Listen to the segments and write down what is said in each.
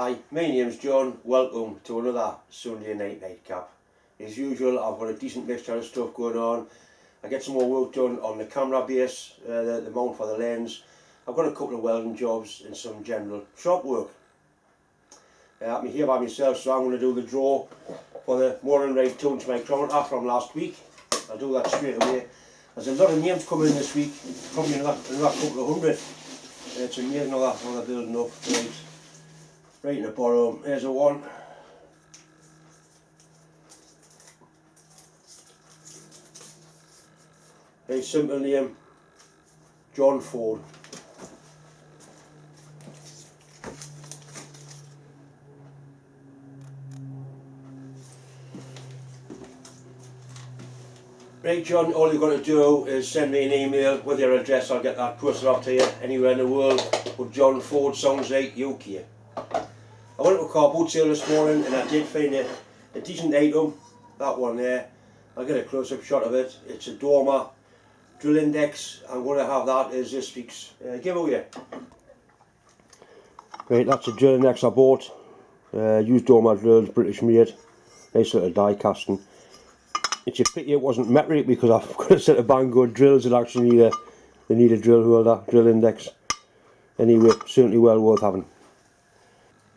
Hi, my name's John. Welcome to another Sunday night nightcap. As usual, I've got a decent mixture of stuff going on. I get some more work done on the camera base, the mount for the lens. I've got a couple of welding jobs and some general shop work. I'm here by myself, so I'm going to do the draw for the morning rate 2-inch micrometer from last week. I'll do that straight away. There's a lot of names coming in this week, probably another couple of hundred. It's amazing how they're building up. Right in the bottom, there's a one. Very simple name, John Ford. Right John, all you've got to do is send me an email with your address. I'll get that posted off to you anywhere in the world. But John Ford sounds like UK. I went to a car boot sale this morning and I did find a decent item, that one there. I'll get a close-up shot of it. It's a Dormer drill index. I'm going to have that as this week's giveaway. Right, that's a drill index I bought. Used Dormer drills, British made. Nice little die casting. It's a pity it wasn't metric because I've got a set of Bangor drills that actually need a drill holder, drill index. Anyway, certainly well worth having.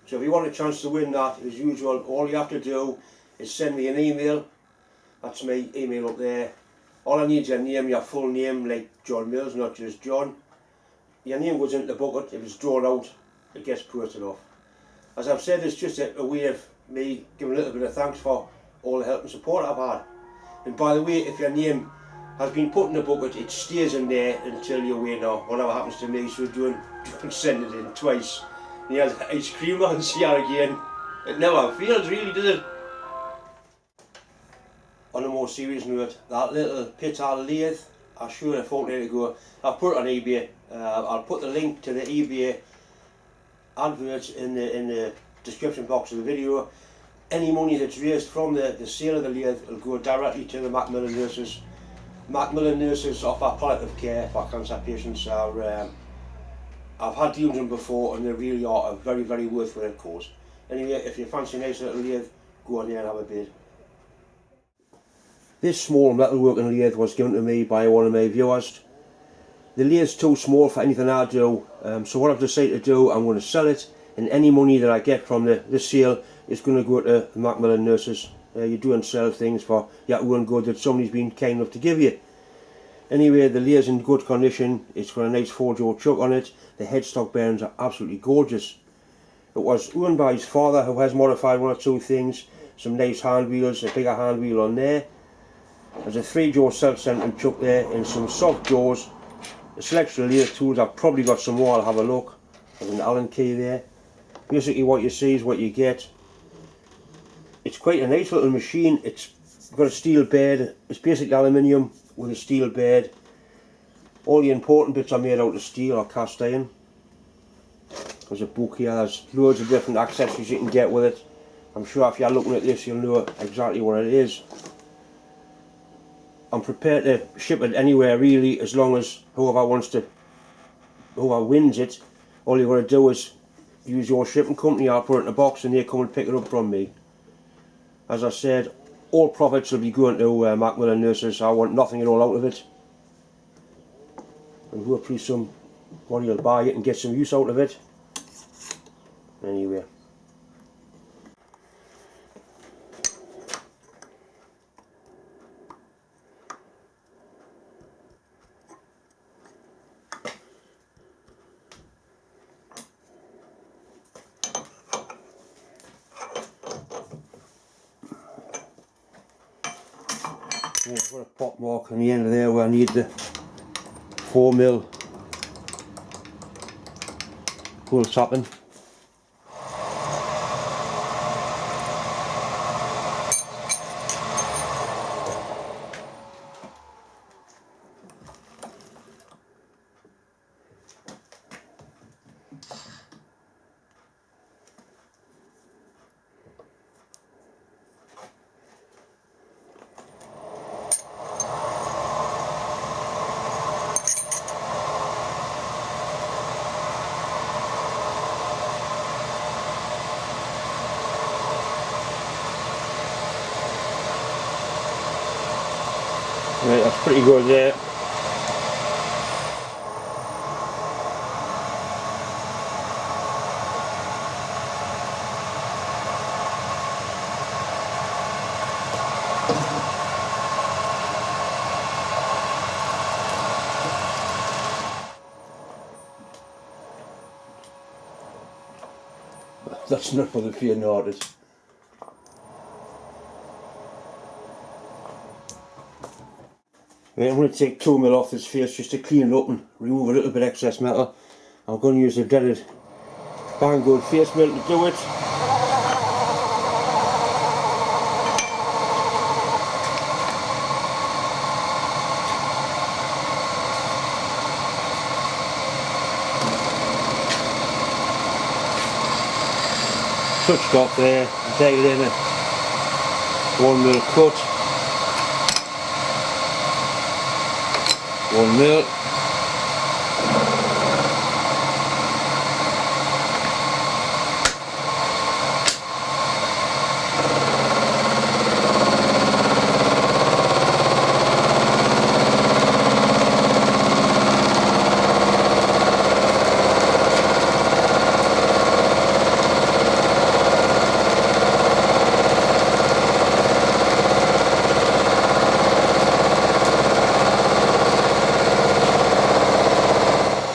So if you want a chance to win that, as usual, all you have to do is send me an email. That's my email up there. All I need is your name, your full name, like John Mills, not just John. Your name goes into the bucket. If it's drawn out, it gets posted off. As I've said, it's just a way of me giving a little bit of thanks for all the help and support I've had. And by the way, if your name has been put in the bucket, it stays in there until you win, or whatever happens to me, so don't send it in twice. And you have ice cream on here again. It never fails really, does it? On a more serious note, that little Pitter lathe, I showed a fortnight ago. I've put it on eBay. I'll put the link to the eBay adverts in the description box of the video. Any money that's raised from the sale of the lathe will go directly to the Macmillan nurses. Macmillan nurses offer palliative care for cancer patients. I've had deals with them before and they really are a very, very worthwhile cause. Anyway, if you fancy a nice little lathe, go on there and have a bid. This small metalworking lathe was given to me by one of my viewers. The lathe's too small for anything I do, so what I've decided to do, I'm going to sell it, and any money that I get from the sale is going to go to the Macmillan nurses. You do and sell things for your own good that somebody's been kind enough to give you. Anyway, the lathe's in good condition. It's got a nice 4-jaw chuck on it. The headstock bearings are absolutely gorgeous. It was owned by his father, who has modified one or two things. Some nice hand wheels, a bigger hand wheel on there. There's a 3-jaw self-centering chuck there and some soft jaws. The selection of lathe tools, I've probably got some more, I'll have a look. There's an Allen key there. Basically what you see is what you get. It's quite a nice little machine. It's got a steel bed. It's basically aluminium with a steel bed. All the important bits are made out of steel or cast iron. There's a book here. There's loads of different accessories you can get with it. I'm sure if you're looking at this you'll know exactly what it is. I'm prepared to ship it anywhere really, as long as whoever wins it, all you've got to do is use your shipping company. I'll put it in a box and they come and pick it up from me. As I said, all profits will be going to Macmillan nurses. I want nothing at all out of it. And hopefully somebody will buy it and get some use out of it. Anyway. Yeah, I've got a pop mark on the end of there where I need the 4mm pull tapping. Right, that's pretty good there. That's not for the faint hearted. Right, I'm going to take 2mm off this face just to clean it up and remove a little bit of excess metal. I'm going to use the dreaded Banggood face mill to do it. Touched off there, dialed in a 1mm cut, 1mm.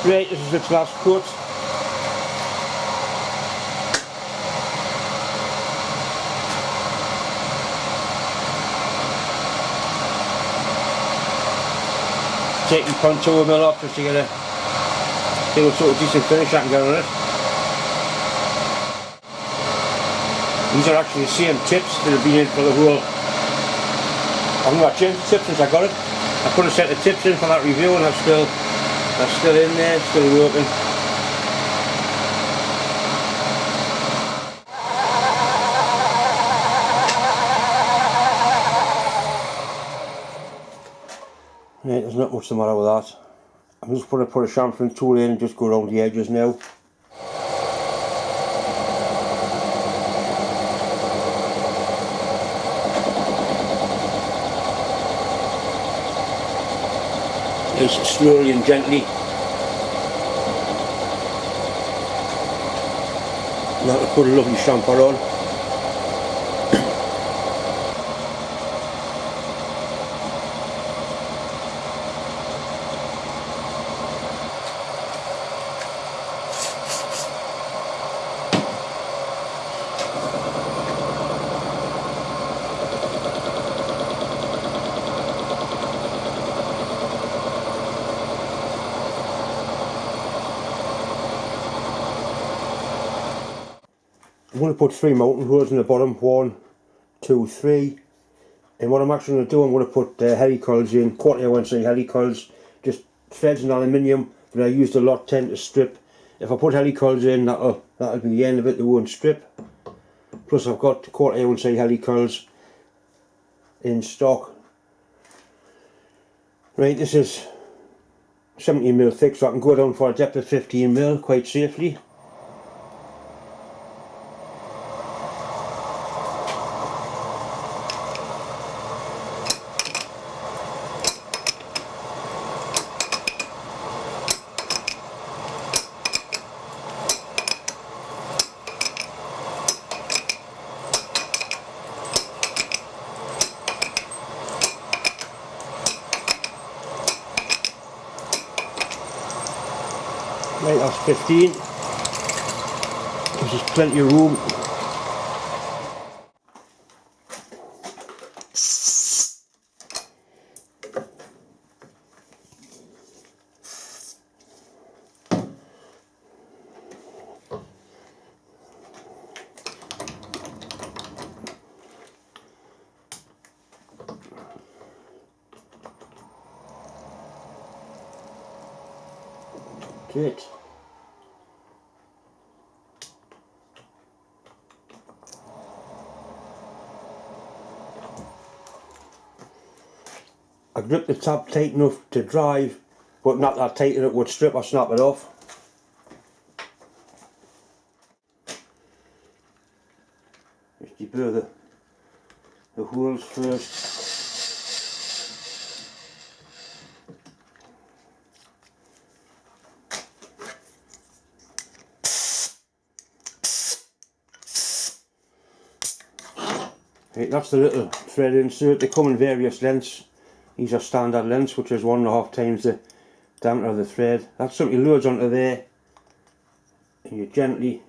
Right, this is its last cut. Taking 0.2mm off just to get a sort of decent finish I can get on it. These are actually the same tips that have been in for the whole. I've not changed the tips since I got it. I put a set of tips in for that review and that's still in there, still working. Right, there's not much the matter with that. I'm just going to put a chamfering tool in and just go around the edges now. Just slowly and gently. Now to put a lovely chamfer on. I'm going to put 3 mounting holes in the bottom, 1, 2, 3, and what I'm actually going to do, I'm going to put helicoils in, 1/4 helicoils, just threads and aluminium that I used a lot tend to strip. If I put helicoils in, that'll be the end of it, they won't strip. Plus I've got 1/4 helicoils in stock. Right, this is 17mm thick, so I can go down for a depth of 15mm quite safely. Right, that's 15. Gives us plenty of room. Great. I grip the tab tight enough to drive, but not that tight that it would strip or snap it off. Just deburr the holes first. Right, that's the little thread insert. They come in various lengths. These are standard lengths, which is 1.5 times the diameter of the thread. That simply loads onto there, and you gently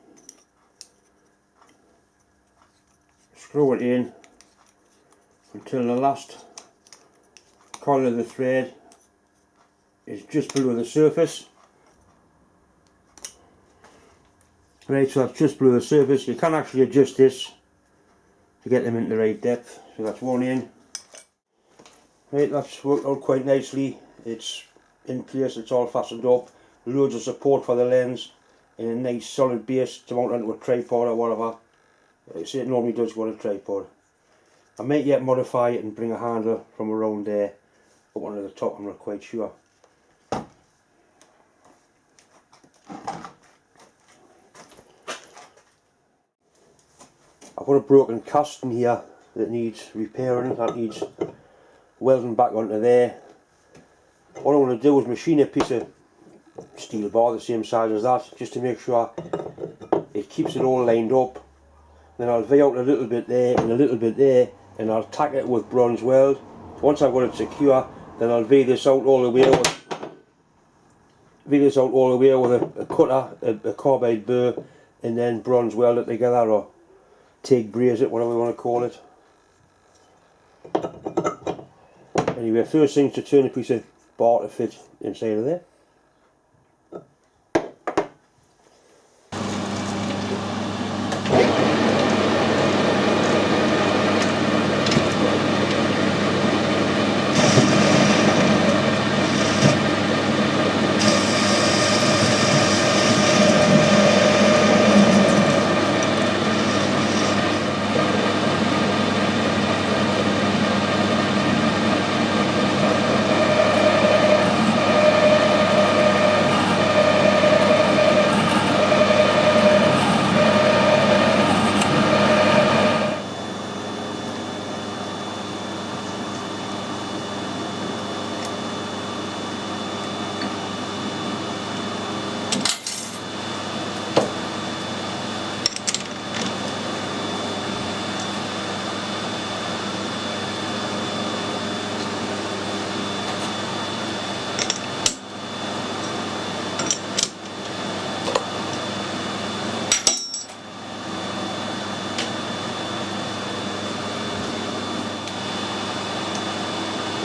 screw it in until the last corner of the thread is just below the surface. Right, so that's just below the surface. You can actually adjust this to get them into the right depth. So that's one in. Right, that's worked out quite nicely. It's in place, it's all fastened up. Loads of support for the lens and a nice solid base to mount onto a tripod or whatever. It normally does go on a tripod. I might yet modify it and bring a handle from around there up onto the top, I'm not quite sure. I've got a broken casting here that needs repairing, that needs welding back onto there. What I want to do is machine a piece of steel bar the same size as that, just to make sure it keeps it all lined up. Then I'll V out a little bit there and a little bit there, and I'll tack it with bronze weld. Once I've got it secure, then I'll V this out all the way with a cutter, a carbide burr, and then bronze weld it together, or TIG braze it, whatever you want to call it. Anyway, first thing is to turn a piece of bar to fit inside of there.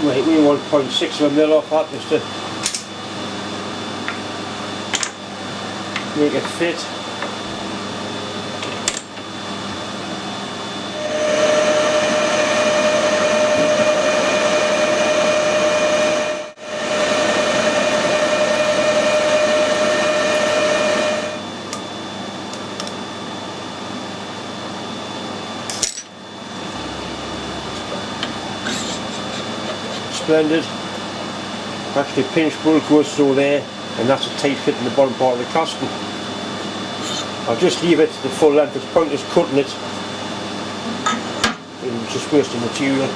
Right, we 1.6 of a mil off that just to make it fit. Splendid. Actually pinch bolt goes through there, and that's a tight fit in the bottom part of the casting. I'll just leave it the full length. It's pointless cutting it, it's just wasting material.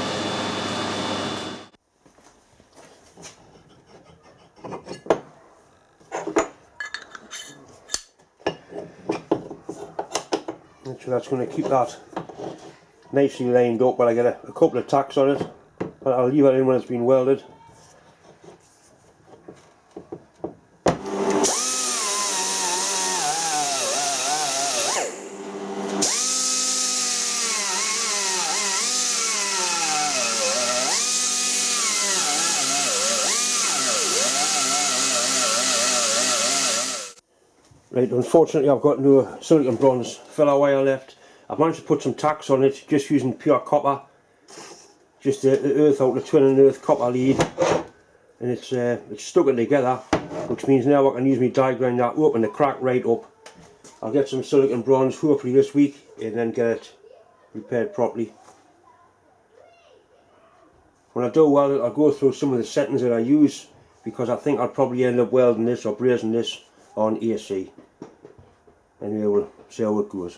So that's going to keep that nicely lined up while I get a couple of tacks on it. But I'll leave it in when it's been welded. Right, unfortunately I've got no silicon bronze filler wire left. I've managed to put some tacks on it just using pure copper. Just the earth out, the twin and earth copper lead, and it's stuck it together, which means now I can use my die grinder to open the crack right up. I'll get some silicon bronze hopefully this week and then get it repaired properly. When I do weld it, I'll go through some of the settings that I use, because I think I'll probably end up welding this or brazing this on AC. Anyway, we'll see how it goes.